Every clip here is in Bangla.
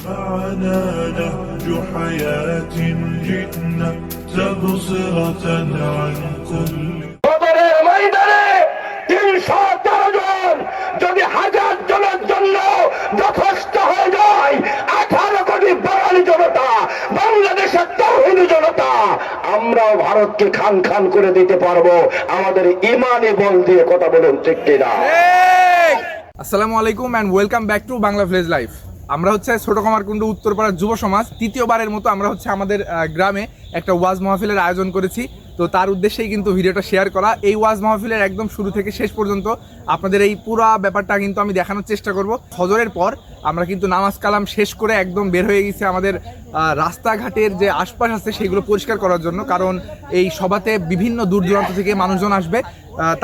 معنا نهج حياة جئنا تبصرة عن كل বদরের ময়দানে 313 জন যদি হাজার জনের জন্য যথেষ্ট হয়ে যায়, 18 কোটি বাঙালি জনতা, বাংলাদেশের তৌহিদি জনতা, আমরাও ভারতকে খান খান করে দিতে পারবো আমাদের ইমানে বল দিয়ে। কথা বলুন ঠিক কিনা? আসসালামু আলাইকুম and welcome back to Bangla village life. আমরা হচ্ছে ছোট কামারকুন্ড উত্তরপাড়ার যুব সমাজ তৃতীয়বারের মতো আমরা হচ্ছে আমাদের গ্রামে একটা ওয়াজ মাহফিলের আয়োজন করেছি। তো তার উদ্দেশ্যেই কিন্তু ভিডিওটা শেয়ার করা। এই ওয়াজ মাহফিলের একদম শুরু থেকে শেষ পর্যন্ত আপনাদের এই পুরো ব্যাপারটা কিন্তু আমি দেখানোর চেষ্টা করব। ফজরের পর আমরা কিন্তু নামাজ কালাম শেষ করে একদম বের হয়ে গেছি আমাদের রাস্তাঘাটের যে আশপাশ আছে সেগুলো পরিষ্কার করার জন্য, কারণ এই সভাতে বিভিন্ন দূর দূরান্ত থেকে মানুষজন আসবে।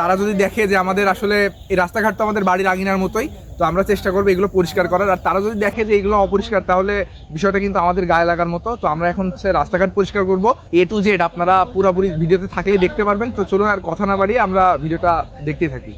তারা যদি দেখে যে আমাদের আসলে এই রাস্তাঘাট তো আমাদের বাড়ির আঙিনার মতোই, তো আমরা চেষ্টা করবো এগুলো পরিষ্কার করার। আর তারা যদি দেখে যে এগুলো অপরিষ্কার, তাহলে বিষয়টা কিন্তু আমাদের গায়ে লাগার মতো। তো আমরা এখন হচ্ছে রাস্তাঘাট পরিষ্কার করবো A to Z। আপনারা পুরোপুরি ভিডিওতে থাকলেই দেখতে পারবেন। তো চলুন আর কথা না বাড়িয়ে আমরা ভিডিওটা দেখতেই থাকি।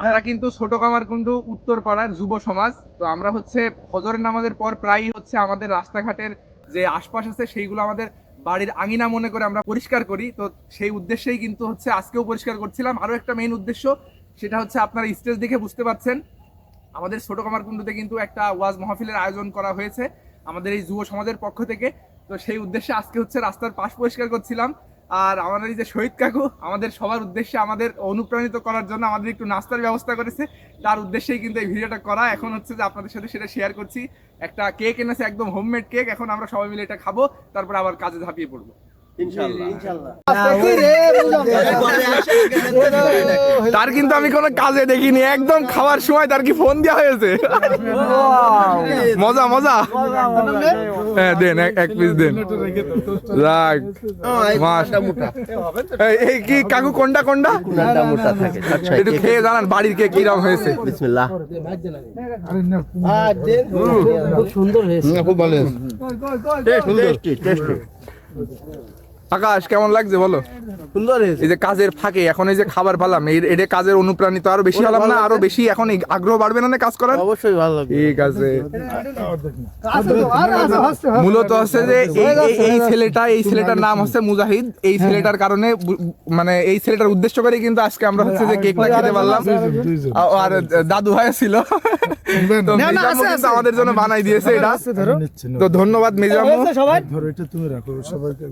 আমরা কিন্তু ছোট কামারকুন্ড উত্তরপাড়ার যুব সমাজ। তো আমরা হচ্ছে ফজরের নামাজের পর প্রায়ই হচ্ছে আমাদের রাস্তাঘাটের যে আশপাশ আছে সেইগুলো আমাদের বাড়ির আঙিনা মনে করে আমরা পরিষ্কার করি। তো সেই উদ্দেশ্যেই কিন্তু হচ্ছে আজকেও পরিষ্কার করছিলাম। আরো একটা মেইন উদ্দেশ্য, সেটা হচ্ছে আপনারা স্টেজ দেখে বুঝতে পারছেন আমাদের ছোট কামারকুন্ডতে কিন্তু একটা ওয়াজ মাহফিলের আয়োজন করা হয়েছে আমাদের এই যুব সমাজের পক্ষ থেকে। তো সেই উদ্দেশ্যে আজকে হচ্ছে রাস্তার পাশ পরিষ্কার করছিলাম। আর আমাদের এই যে শহীদ কাকু আমাদের সবার উদ্দেশ্যে আমাদের অনুপ্রাণিত করার জন্য আমাদের একটু নাস্তার ব্যবস্থা করেছে। তার উদ্দেশ্যেই কিন্তু এই ভিডিওটা করা। এখন হচ্ছে যে আপনাদের সাথে সেটা শেয়ার করছি। একটা কেক এনেছে, একদম হোমমেড কেক। এখন আমরা সবাই মিলে এটা খাবো, তারপর আবার কাজে ঝাঁপিয়ে পড়বো তার কিন্তু আমি কোনো কাজে দেখিনি, একদম খাওয়ার সময় তার কি ফোন দেওয়া হয়েছে। মজা মজা। হ্যাঁ দেন, এক পিস দেন। এই কি কাকু কোনটা কোনটা একটু খেয়ে জানান বাড়ির কেক কিরকম হয়েছে। বিসমিল্লাহ। খুব সুন্দর হয়েছে, খুব ভালো হয়েছে, টেস্টি টেস্টি। আকাশ কেমন লাগছে বলো? সুন্দর হয়েছে। এই যে কাজের ফাঁকে এখন এই যে খাবার পেলাম, এটা কাজের অনুপ্রাণিত আরো বেশি হলাম না? আরো বেশি এখন আগ্রহ বাড়বে না কাজ করার? অবশ্যই ভালো লাগবে। ঠিক আছে। মূলত হচ্ছে যে এই ছেলেটার নাম হচ্ছে মুজাহিদ। এই ছেলেটার কারণে মানে এই ছেলেটার উদ্দেশ্য করে কিন্তু আজকে আমরা হচ্ছে যে কেকটা খেতে পারলাম। আর দাদু ভাই ছিল, তো মেজামু কিন্তু আমাদের জন্য বানাই দিয়েছে এটা। তো ধন্যবাদ মেজামু। সবাই ধরো এটা তুমি রাখো সবাইকে।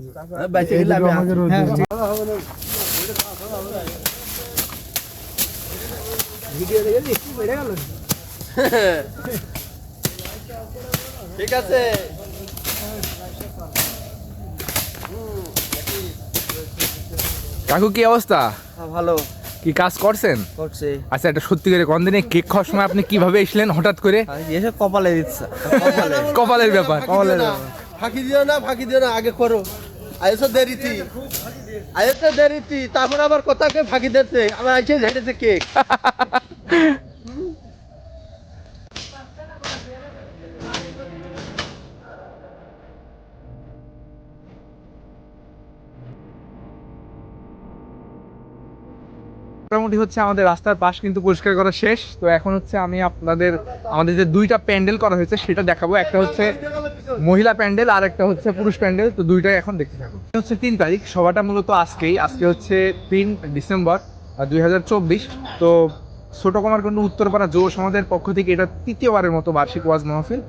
ঠিক আছে। কাকু কি অবস্থা? ভালো। কি কাজ করছেন? করছে। আচ্ছা, এটা সত্যি করে কোন দিনে কেক খাওয়ার সময় আপনি কিভাবে এসলেন হঠাৎ করে? এসে কপালে দিচ্ছে। কপালের ব্যাপার। ফাঁকি দিও না, ফাঁকি দিও না, আগে করো। আয়েসো দেরিতি, তারপর আবার কথাকে ফাঁকি দিচ্ছে। আমার আইসে ঝেড়েছে কেক। মোটামুটি হচ্ছে আমাদের রাস্তার পাশ কিন্তু পরিষ্কার করা শেষ। তো এখন হচ্ছে আমি আমাদের যে দুইটা প্যান্ডেল করা হয়েছে সেটা দেখাবো। একটা হচ্ছে মহিলা প্যান্ডেল আর একটা হচ্ছে পুরুষ প্যান্ডেল। তো দুইটাই এখন দেখতে থাকবো। হচ্ছে 3 তারিখ, সভাটা মূলত আজকে হচ্ছে 3 ডিসেম্বর 2024। তো ছোট কামারকুন্ড উত্তরপাড়া যুব সমাজের পক্ষ থেকে এটা তৃতীয়বারের মতো বার্ষিক ওয়াজ মাহফিল।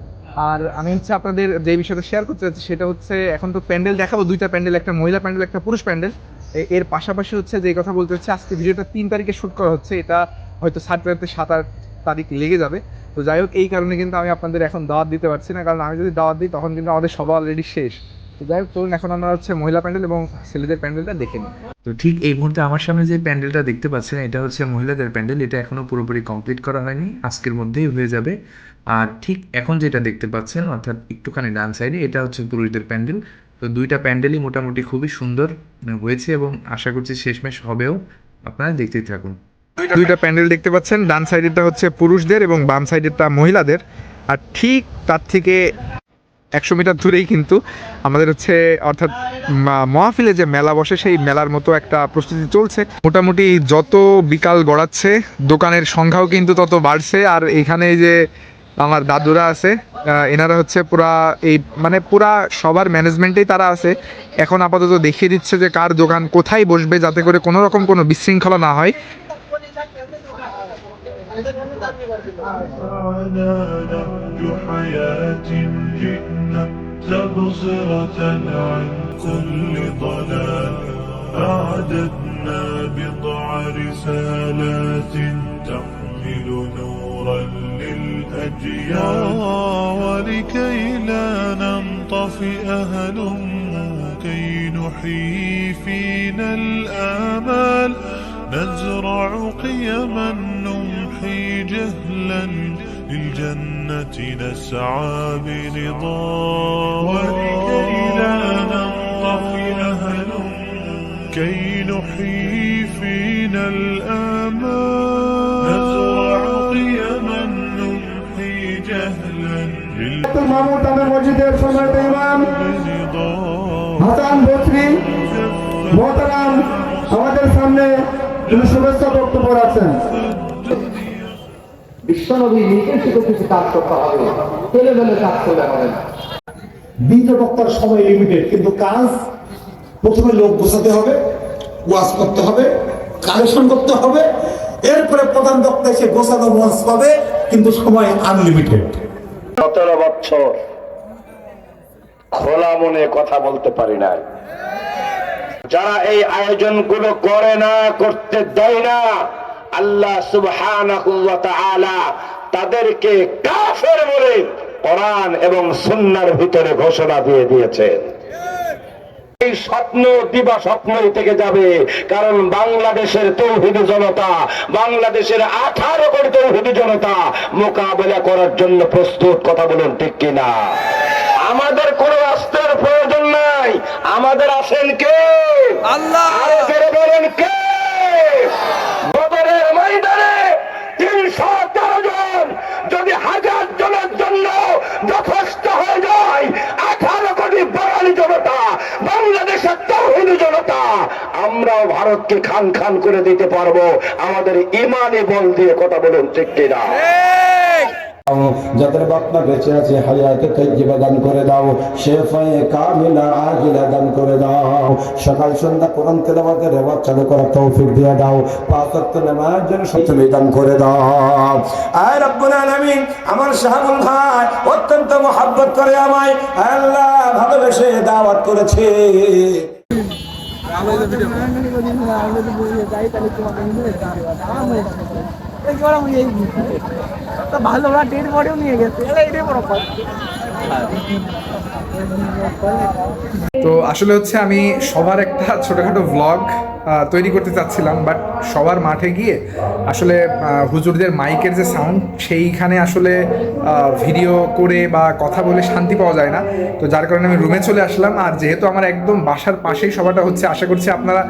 আর আমি হচ্ছে আপনাদের যে বিষয়টা শেয়ার করতে চাচ্ছি সেটা হচ্ছে এখন তো প্যান্ডেল দেখাবো, দুইটা প্যান্ডেল, একটা মহিলা প্যান্ডেল একটা পুরুষ প্যান্ডেল। এর পাশাপাশি হচ্ছে যে কথা বলতে হচ্ছে, আজকে ভিডিওটা 3 তারিখে শ্যুট করা হচ্ছে, এটা হয়তো 7 তারিখ 8 তারিখ লেগে যাবে। তো যাই হোক, এই কারণে কিন্তু আমি আপনাদের এখন দাওয়াত দিতে পারছি না, কারণ আমি যদি দাওয়াত দিই তখন কিন্তু আমাদের সভা অলরেডি শেষ। তো যাই হোক, চলুন এখন আমরা হচ্ছে মহিলা প্যান্ডেল এবং ছেলেদের প্যান্ডেলটা দেখে নিই। তো ঠিক এই মুহূর্তে আমার সামনে যে প্যান্ডেলটা দেখতে পাচ্ছেন, এটা হচ্ছে মহিলাদের প্যান্ডেল। এটা এখনও পুরোপুরি কমপ্লিট করা হয়নি, আজকের মধ্যেই হয়ে যাবে। আর ঠিক এখন যেটা দেখতে পাচ্ছেন, অর্থাৎ একটুখানি ডান সাইডে, এটা হচ্ছে পুরুষদের প্যান্ডেল। তো দুইটা প্যান্ডেলই মোটামুটি খুবই সুন্দর হয়েছে এবং আশা করছি শেষমেশ হবেও। আপনারা দেখতেই থাকুন। দুইটা প্যান্ডেল দেখতে পাচ্ছেন, ডান সাইডেরটা হচ্ছে পুরুষদের এবং বাম সাইডেরটা মহিলাদের। আর ঠিক তার থেকে 100 মিটার দূরেই কিন্তু আমাদের হচ্ছে অর্থাৎ মহাফিলে যে মেলা বসে, সেই মেলার মতো একটা প্রস্তুতি চলছে। মোটামুটি যত বিকাল গড়াচ্ছে দোকানের সংখ্যাও কিন্তু তত বাড়ছে। আর এখানে যে আমার দাদুরা আছে, এনারা হচ্ছে পুরা এই মানে পুরা সবার ম্যানেজমেন্টেই তারা আছে। এখন আপাতত দেখিয়ে দিচ্ছে যে কার দোকান কোথায় বসবে, যাতে করে কোনো রকম কোনো বিশৃঙ্খলা না হয়। معنا نهج حياة جئنا تبصرة عن كل ضلال أعددنا بضع رسالات تحمل نورا للأجيال ولكي لا ننطفئ هلموا كي نحيي فينا الآمال نزرع قيما نمحي جهلا للجنة نسعى برضا ولكي لا ننطفئ هلم كي نحيي فينا الآمال نزرع قيما نمحي جهلا মসজিদের সম্মানিত ইমাম للرضا হাসান বসরি মোহতারাম আমাদের সামনে তিনি শুভেচ্ছা বক্তব্য রাখছেন। বিশ্বনবী নির্দেশিত কিছু কাজ করতে হবে, ছেলেবেলে কাজ করলে হবে না। দ্বিতীয় বক্তার সময় লিমিটেড, কিন্তু কাজ প্রথমে লোক বসাতে হবে, ওয়াজ করতে হবে, কালেকশন করতে হবে, এরপরে প্রধান বক্তা এসে গোছানো মঞ্চ পাবে, কিন্তু সময় আনলিমিটেড। 17 বছর খোলা মনে কথা বলতে পারি না। যারা এই আয়োজনগুলো করে না, করতে দেয় না, আল্লাহ সুবহানাহু ওয়া তাআলা তাদেরকে কাফের বলে কোরআন এবং সুন্নাহর ভিতরে ঘোষণা দিয়ে দিয়েছেন। এই স্বপ্ন দিবা স্বপ্নই থেকে যাবে, কারণ বাংলাদেশের তৌহিদি জনতা, বাংলাদেশের 18 কোটি তৌহিদি জনতা মোকাবেলা করার জন্য প্রস্তুত। কথা বলুন ঠিক কিনা? আমাদের কোনো অস্ত্রের প্রয়োজন নাই, আমাদের আছেন কে? আল্লাহ। আরো জোরে বলেন কে? বদরের ময়দানে 313 জন যদি 1000 জনের জন্য যথেষ্ট হয়ে যায়, 18 কোটি বাঙালি জনতা, বাংলাদেশের তৌহিদি জনতা, আমরাও ভারতকে খান খান করে দিতে পারবো আমাদের ইমানি বল দিয়ে। কথা বলুন ঠিক কিনা? যাদের বাপমা বেঁচে আছে হায়াতে তাইয়্যিবা দান করে দাও, শেফায়ে কামিলা আজিলা দান করে দাও, সকাল সন্ধ্যা কোরআন তেলাওয়াতের রেওয়াজ চালু করার তৌফিক দিয়ে দাও, পাঁচ ওয়াক্ত নামাজ যেন তুমি দান করে দাও। আয় রব্বুল আলামিন, আমার শাহাবুল ভাই অত্যন্ত মহব্বত করে আমায় আল্লাহ ভালোবেসে দাওয়াত করেছে। ভালো না ডেড বডিও নিয়ে গেছে, এটাই বড় কথা। তো আসলে হচ্ছে আমি সবার একটা ছোটোখাটো ভ্লগ তৈরি করতে চাচ্ছিলাম, বাট সবার মাঠে গিয়ে আসলে হুজুরদের মাইকের যে সাউন্ড, সেইখানে আসলে ভিডিও করে বা কথা বলে শান্তি পাওয়া যায় না। তো যার কারণে আমি রুমে চলে আসলাম। আর যেহেতু আমার একদম বাসার পাশেই সভাটা হচ্ছে, আশা করছি আপনারা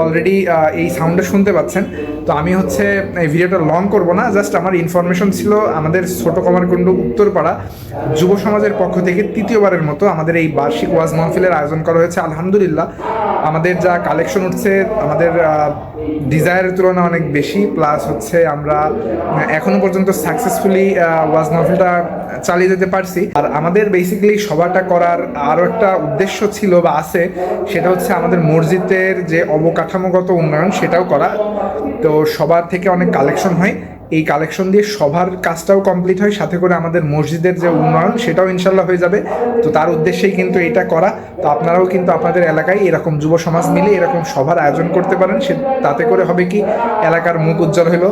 অলরেডি এই সাউন্ডটা শুনতে পাচ্ছেন। তো আমি হচ্ছে এই ভিডিওটা লং করব না, জাস্ট আমার ইনফরমেশন ছিল আমাদের ছোট কমারকুণ্ড উত্তরপাড়া যুব সমাজের পক্ষ থেকে তৃতীয়বারের মতো আমাদের এই বার্ষিক ওয়াজ মাহফিলের আয়োজন করা হয়েছে। আলহামদুলিল্লাহ আমাদের যা কালেকশন উঠছে আমাদের ডিজায়ারের তুলনায় অনেক বেশি, প্লাস হচ্ছে আমরা এখনো পর্যন্ত সাকসেসফুলি ওয়াজ মাহফিলটা চালিয়ে যেতে পারছি। আর আমাদের বেসিক্যালি সভাটা করার আরও একটা উদ্দেশ্য ছিল বা আছে, সেটা হচ্ছে আমাদের মসজিদের যে অবকাঠামোগত উন্নয়ন সেটাও করা। তো সবার থেকে অনেক কালেকশন হয়, এই কালেকশন দিয়ে সবার কাজটাও কমপ্লিট হয়, সাথে করে আমাদের মসজিদের যে উন্নয়ন সেটাও ইনশাল্লাহ হয়ে যাবে। তো তার উদ্দেশ্যেই কিন্তু এটা করা। তো আপনারাও কিন্তু আপনাদের এলাকায় এরকম যুব সমাজ মিলে এরকম সভার আয়োজন করতে পারেন। তাতে করে হবে কি, এলাকার মুখ উজ্জ্বল হইলো,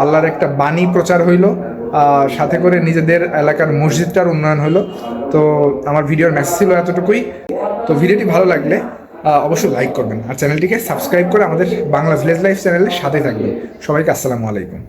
আল্লাহর একটা বাণী প্রচার হইলো, সাথে করে নিজেদের এলাকার মসজিদটার উন্নয়ন হলো। তো আমার ভিডিওর মেসেজ ছিল এতটুকুই। তো ভিডিওটি ভালো লাগলে অবশ্যই লাইক করবেন আর চ্যানেলটিকে সাবস্ক্রাইব করে আমাদের বাংলা ভিলেজ লাইফ চ্যানেলের সাথে থাকবেন। সবাইকে আসসালামু আলাইকুম।